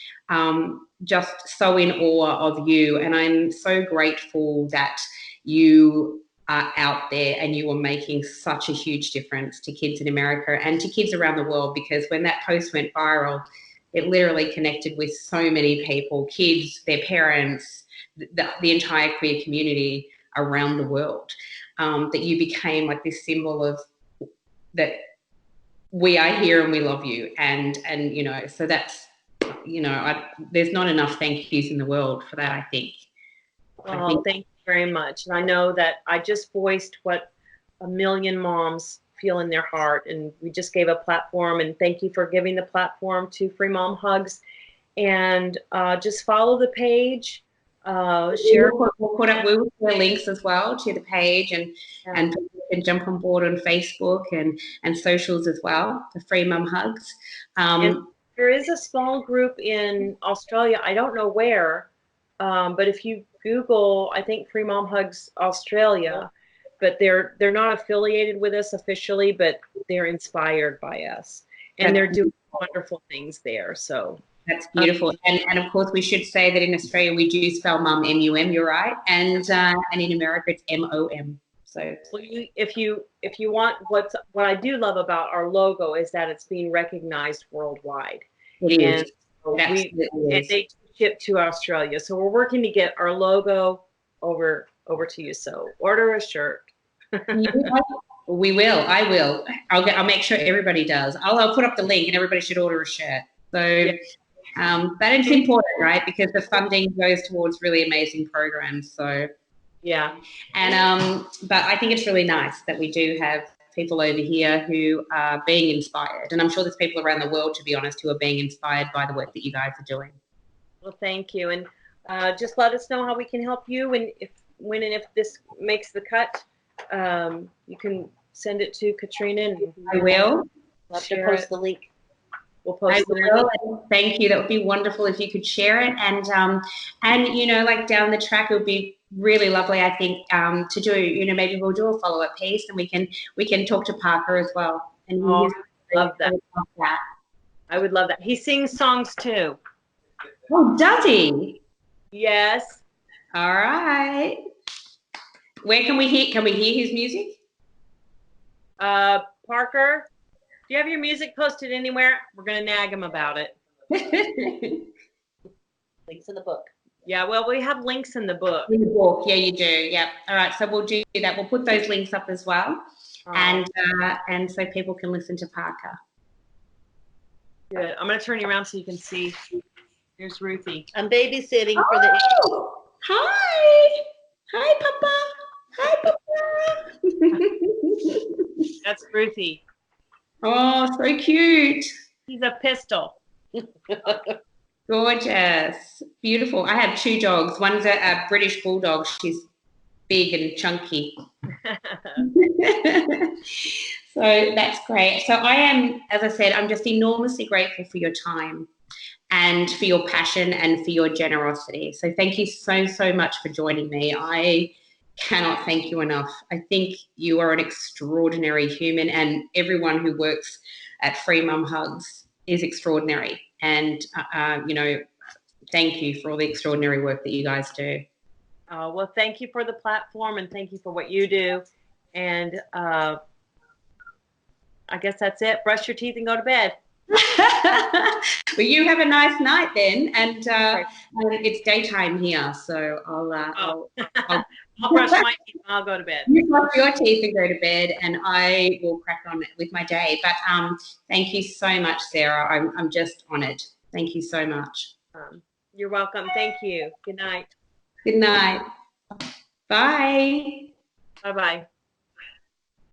so in awe of you, and I'm so grateful that you are out there and you are making such a huge difference to kids in America and to kids around the world, because when that post went viral, it literally connected with so many people, kids, their parents, the entire queer community around the world. That you became like this symbol of that we are here and we love you, and so that's there's not enough thank yous in the world for that, I think. Well, thank you very much. And I know that I just voiced what a million moms feel in their heart, and we just gave a platform, and thank you for giving the platform to Free Mom Hugs. And just follow the page. Share. We will share links as well to the page, and people can jump on board on Facebook and socials as well, the Free Mum Hugs. And there is a small group in Australia, I don't know where, but if you Google, I think Free Mom Hugs Australia, but they're not affiliated with us officially, but they're inspired by us, and they're doing wonderful things there. So that's beautiful. And of course, we should say that in Australia we do spell mum M-U-M. You're right, and in America it's M-O-M. So if you want, what I do love about our logo is that it's being recognized worldwide. It is. And they ship to Australia, so we're working to get our logo over to you. So order a shirt. We will. I will. I'll make sure everybody does. I'll put up the link, and everybody should order a shirt. So. Yeah. But it's important, right? Because the funding goes towards really amazing programs. So, yeah. And but I think it's really nice that we do have people over here who are being inspired, and I'm sure there's people around the world, to be honest, who are being inspired by the work that you guys are doing. Well, thank you, and just let us know how we can help you, and if this makes the cut, you can send it to Katrina, and I will. Love to post the link. We'll post the link. Thank you. That would be wonderful if you could share it. And like down the track, it would be really lovely, I think, to do. Maybe we'll do a follow-up piece, and we can talk to Parker as well. And love that. I would love that. He sings songs too. Oh, does he? Yes. All right. Where can we hear? Can we hear his music? Parker. Do you have your music posted anywhere? We're going to nag him about it. Links in the book. Yeah, well, we have links in the book. In the book, yeah, you do. Yeah. All right, so we'll do that. We'll put those links up as well, and so people can listen to Parker. Good. I'm going to turn you around so you can see. There's Ruthie. I'm babysitting for the. Hi. Hi, Papa. Hi, Papa. That's Ruthie. Oh, so cute. He's a pistol. Gorgeous. Beautiful. I have two dogs. One's a British bulldog. She's big and chunky. So that's great. So I am, as I said, I'm just enormously grateful for your time and for your passion and for your generosity. So thank you so, so much for joining me. I cannot thank you enough. I think you are an extraordinary human, and everyone who works at Free Mum Hugs is extraordinary. And, thank you for all the extraordinary work that you guys do. Well, thank you for the platform and thank you for what you do. And I guess that's it. Brush your teeth and go to bed. Well, you have a nice night then, and it's daytime here, so I'll brush my teeth and I'll go to bed. You brush your teeth and go to bed, and I will crack on with my day. But thank you so much, Sarah. I'm just honoured. Thank you so much. You're welcome. Thank you. Good night. Good night. Bye. Bye-bye.